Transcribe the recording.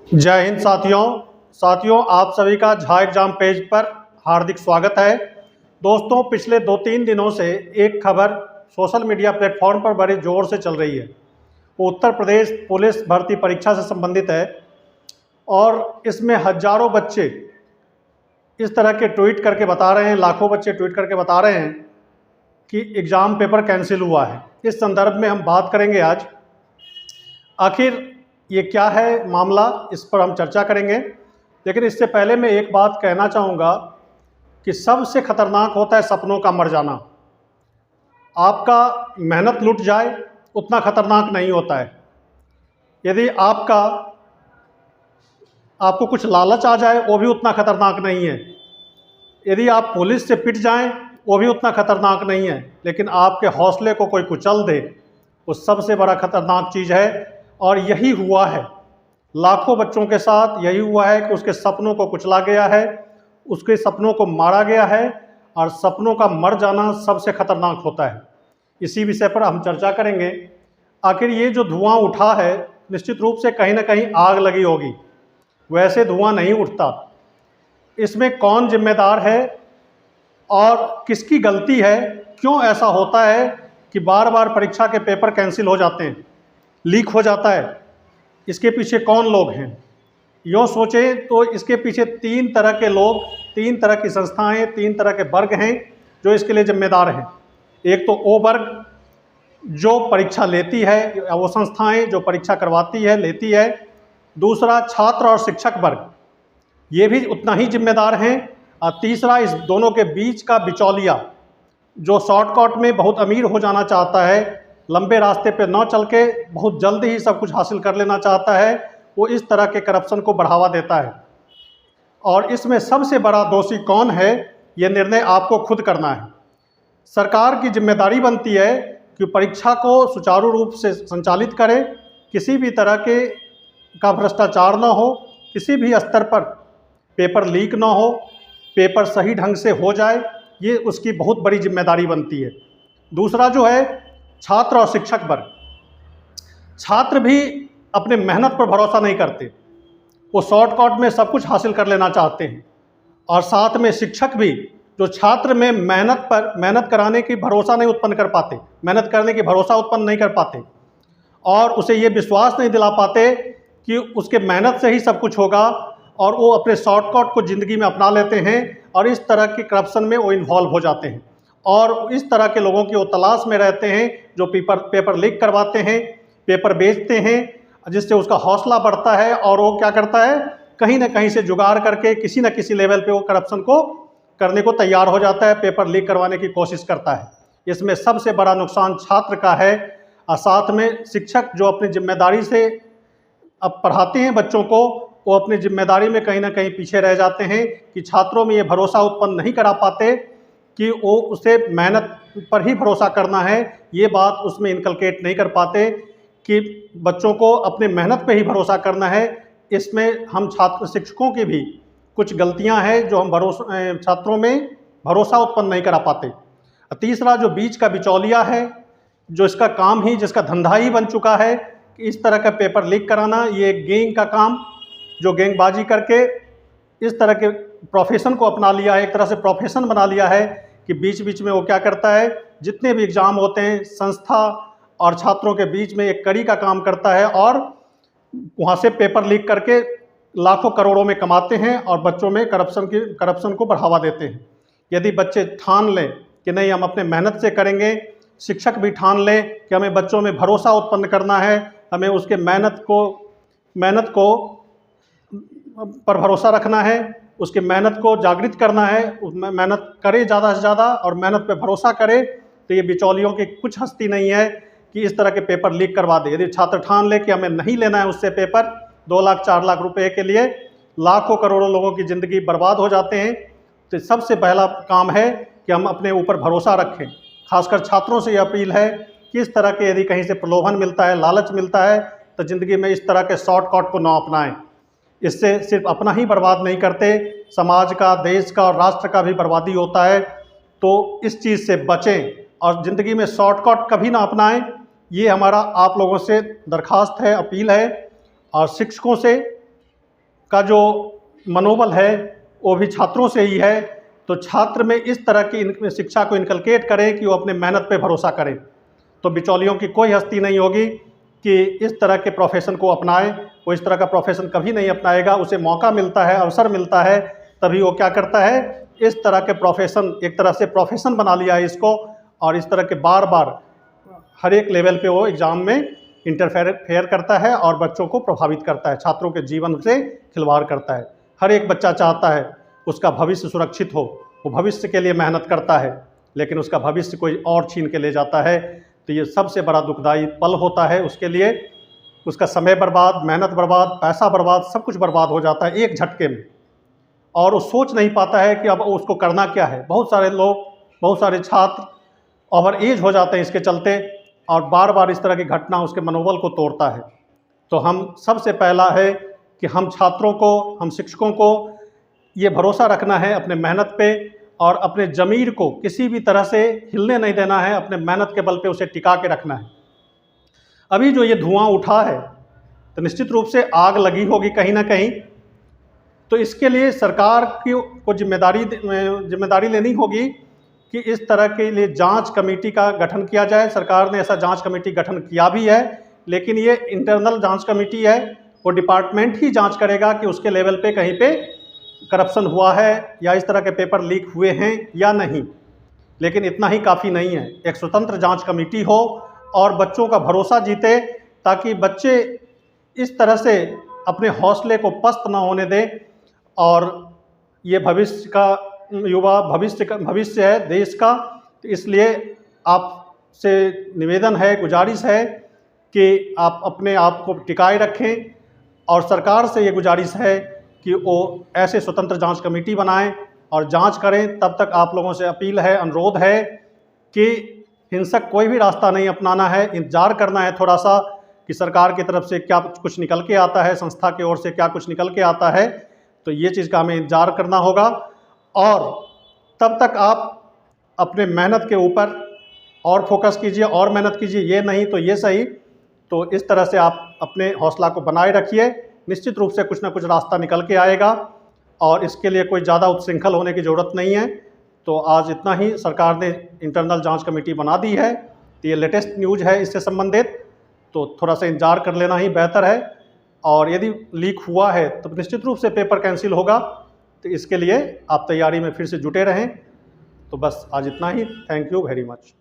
जय हिंद साथियों, आप सभी का झा एग्जाम पेज पर हार्दिक स्वागत है। दोस्तों, पिछले 2-3 दिनों से एक खबर सोशल मीडिया प्लेटफॉर्म पर बड़े ज़ोर से चल रही है। वो उत्तर प्रदेश पुलिस भर्ती परीक्षा से संबंधित है और इसमें हजारों बच्चे इस तरह के ट्वीट करके बता रहे हैं, लाखों बच्चे ट्वीट करके बता रहे हैं कि एग्ज़ाम पेपर कैंसिल हुआ है। इस संदर्भ में हम बात करेंगे आज। आखिर ये क्या है मामला, इस पर हम चर्चा करेंगे। लेकिन इससे पहले मैं एक बात कहना चाहूँगा कि सबसे खतरनाक होता है सपनों का मर जाना। आपका मेहनत लुट जाए उतना खतरनाक नहीं होता है। यदि आपको कुछ लालच आ जाए वो भी उतना खतरनाक नहीं है। यदि आप पुलिस से पिट जाएं वो भी उतना खतरनाक नहीं है। लेकिन आपके हौसले को कोई कुचल दे वो सबसे बड़ा खतरनाक चीज़ है। और यही हुआ है, लाखों बच्चों के साथ यही हुआ है कि उसके सपनों को कुचला गया है, उसके सपनों को मारा गया है। और सपनों का मर जाना सबसे खतरनाक होता है। इसी विषय पर हम चर्चा करेंगे। आखिर ये जो धुआं उठा है, निश्चित रूप से कहीं ना कहीं आग लगी होगी, वैसे धुआं नहीं उठता। इसमें कौन जिम्मेदार है और किसकी गलती है? क्यों ऐसा होता है कि बार बार परीक्षा के पेपर कैंसिल हो जाते हैं, लीक हो जाता है? इसके पीछे कौन लोग हैं? यूँ सोचें तो इसके पीछे 3 तरह के लोग, 3 तरह की संस्थाएं, 3 तरह के वर्ग हैं जो इसके लिए जिम्मेदार हैं। एक तो वो वर्ग जो परीक्षा लेती है, वो संस्थाएं जो परीक्षा करवाती है, लेती है। दूसरा छात्र और शिक्षक वर्ग, ये भी उतना ही जिम्मेदार हैं। और तीसरा इस दोनों के बीच का बिचौलिया, जो शॉर्टकट में बहुत अमीर हो जाना चाहता है, लंबे रास्ते पे न चल के बहुत जल्दी ही सब कुछ हासिल कर लेना चाहता है, वो इस तरह के करप्शन को बढ़ावा देता है। और इसमें सबसे बड़ा दोषी कौन है, ये निर्णय आपको खुद करना है। सरकार की जिम्मेदारी बनती है कि परीक्षा को सुचारू रूप से संचालित करे, किसी भी तरह का भ्रष्टाचार न हो, किसी भी स्तर पर पेपर लीक न हो, पेपर सही ढंग से हो जाए, ये उसकी बहुत बड़ी जिम्मेदारी बनती है। दूसरा जो है छात्र और शिक्षक वर्ग, छात्र भी अपने मेहनत पर भरोसा नहीं करते, वो शॉर्टकट में सब कुछ हासिल कर लेना चाहते हैं। और साथ में शिक्षक भी, जो छात्र में मेहनत कराने की भरोसा नहीं उत्पन्न कर पाते, मेहनत करने की भरोसा उत्पन्न नहीं कर पाते और उसे ये विश्वास नहीं दिला पाते कि उसके मेहनत से ही सब कुछ होगा, और वो अपने शॉर्टकट को ज़िंदगी में अपना लेते हैं और इस तरह के करप्शन में वो इन्वॉल्व हो जाते हैं। और इस तरह के लोगों की वो तलाश में रहते हैं जो पेपर लीक करवाते हैं, पेपर बेचते हैं, जिससे उसका हौसला बढ़ता है और वो क्या करता है, कहीं ना कहीं से जुगाड़ करके किसी न किसी लेवल पे वो करप्शन को करने को तैयार हो जाता है, पेपर लीक करवाने की कोशिश करता है। इसमें सबसे बड़ा नुकसान छात्र का है। और साथ में शिक्षक जो अपनी जिम्मेदारी से अब पढ़ाते हैं बच्चों को, वो अपनी जिम्मेदारी में कहीं ना कहीं पीछे रह जाते हैं कि छात्रों में ये भरोसा उत्पन्न नहीं करा पाते कि वो उसे मेहनत पर ही भरोसा करना है। ये बात उसमें इनकलकेट नहीं कर पाते कि बच्चों को अपने मेहनत पे ही भरोसा करना है। इसमें हम छात्र शिक्षकों की भी कुछ गलतियां हैं जो हम छात्रों में भरोसा उत्पन्न नहीं करा पाते। तीसरा जो बीच का बिचौलिया है, जो इसका काम ही, जिसका धंधा ही बन चुका है कि इस तरह का पेपर लीक कराना, ये एक गैंग का काम, जो गैंगबाजी करके इस तरह के प्रोफेशन को अपना लिया है, एक तरह से प्रोफेशन बना लिया है कि बीच बीच में वो क्या करता है, जितने भी एग्ज़ाम होते हैं संस्था और छात्रों के बीच में एक कड़ी का काम करता है और वहाँ से पेपर लीक करके लाखों करोड़ों में कमाते हैं और बच्चों में करप्शन को बढ़ावा देते हैं। यदि बच्चे ठान लें कि नहीं हम अपने मेहनत से करेंगे, शिक्षक भी ठान लें कि हमें बच्चों में भरोसा उत्पन्न करना है, हमें उसके मेहनत को पर भरोसा रखना है, उसकी मेहनत को जागृत करना है, उसमें मेहनत करे ज़्यादा से ज़्यादा और मेहनत पे भरोसा करे, तो ये बिचौलियों की कुछ हस्ती नहीं है कि इस तरह के पेपर लीक करवा दे। यदि छात्र ठान ले कि हमें नहीं लेना है उससे पेपर 2 लाख 4 लाख रुपए के लिए, लाखों करोड़ों लोगों की ज़िंदगी बर्बाद हो जाते हैं। तो सबसे पहला काम है कि हम अपने ऊपर भरोसा रखें। खासकर छात्रों से ये अपील है कि इस तरह के यदि कहीं से प्रलोभन मिलता है, लालच मिलता है, तो ज़िंदगी में इस तरह के शॉर्टकट को न अपनाएं। इससे सिर्फ अपना ही बर्बाद नहीं करते, समाज का, देश का और राष्ट्र का भी बर्बादी होता है। तो इस चीज़ से बचें और ज़िंदगी में शॉर्टकट कभी ना अपनाएं। ये हमारा आप लोगों से दरखास्त है, अपील है। और शिक्षकों से का जो मनोबल है वो भी छात्रों से ही है। तो छात्र में इस तरह की शिक्षा को इनकलकेट करें कि वो अपने मेहनत पे भरोसा करें, तो बिचौलियों की कोई हस्ती नहीं होगी कि इस तरह के प्रोफेशन को अपनाए। वो इस तरह का प्रोफेशन कभी नहीं अपनाएगा। उसे मौका मिलता है, अवसर मिलता है, तभी वो क्या करता है, इस तरह के प्रोफेशन, एक तरह से प्रोफेशन बना लिया है इसको, और इस तरह के बार बार हर एक लेवल पे वो एग्ज़ाम में इंटरफेयर करता है और बच्चों को प्रभावित करता है, छात्रों के जीवन से खिलवाड़ करता है। हर एक बच्चा चाहता है उसका भविष्य सुरक्षित हो, वो भविष्य के लिए मेहनत करता है, लेकिन उसका भविष्य कोई और छीन के ले जाता है। तो ये सबसे बड़ा दुखदाई पल होता है उसके लिए। उसका समय बर्बाद, मेहनत बर्बाद, पैसा बर्बाद, सब कुछ बर्बाद हो जाता है एक झटके में, और वो सोच नहीं पाता है कि अब उसको करना क्या है। बहुत सारे लोग, बहुत सारे छात्र ओवर एज हो जाते हैं इसके चलते, और बार बार इस तरह की घटना उसके मनोबल को तोड़ता है। तो हम सबसे पहला है कि हम छात्रों को, हम शिक्षकों को ये भरोसा रखना है अपने मेहनत पे, और अपने ज़मीर को किसी भी तरह से हिलने नहीं देना है, अपने मेहनत के बल पे उसे टिका के रखना है। अभी जो ये धुआं उठा है तो निश्चित रूप से आग लगी होगी कहीं ना कहीं, तो इसके लिए सरकार को जिम्मेदारी लेनी होगी कि इस तरह के लिए जांच कमेटी का गठन किया जाए। सरकार ने ऐसा जांच कमेटी गठन किया भी है, लेकिन ये इंटरनल जांच कमेटी है, वो डिपार्टमेंट ही जांच करेगा कि उसके लेवल पे कहीं पे करप्शन हुआ है या इस तरह के पेपर लीक हुए हैं या नहीं। लेकिन इतना ही काफ़ी नहीं है, एक स्वतंत्र जांच कमेटी हो और बच्चों का भरोसा जीते, ताकि बच्चे इस तरह से अपने हौसले को पस्त न होने दें। और ये भविष्य का युवा, भविष्य है देश का। तो इसलिए आपसे निवेदन है, गुजारिश है कि आप अपने आप को टिकाए रखें, और सरकार से ये गुजारिश है कि वो ऐसे स्वतंत्र जांच कमेटी बनाएं और जांच करें। तब तक आप लोगों से अपील है, अनुरोध है कि हिंसक कोई भी रास्ता नहीं अपनाना है, इंतज़ार करना है थोड़ा सा कि सरकार की तरफ से क्या कुछ निकल के आता है, संस्था की ओर से क्या कुछ निकल के आता है। तो ये चीज़ का हमें इंतज़ार करना होगा, और तब तक आप अपने मेहनत के ऊपर और फोकस कीजिए और मेहनत कीजिए, ये नहीं तो ये सही। तो इस तरह से आप अपने हौसला को बनाए रखिए, निश्चित रूप से कुछ ना कुछ रास्ता निकल के आएगा, और इसके लिए कोई ज़्यादा उच्छृंखल होने की ज़रूरत नहीं है। तो आज इतना ही, सरकार ने इंटरनल जांच कमेटी बना दी है, तो ये लेटेस्ट न्यूज़ है इससे संबंधित, तो थोड़ा सा इंतजार कर लेना ही बेहतर है। और यदि लीक हुआ है तो निश्चित रूप से पेपर कैंसिल होगा, तो इसके लिए आप तैयारी में फिर से जुटे रहें। तो बस आज इतना ही। Thank you very much.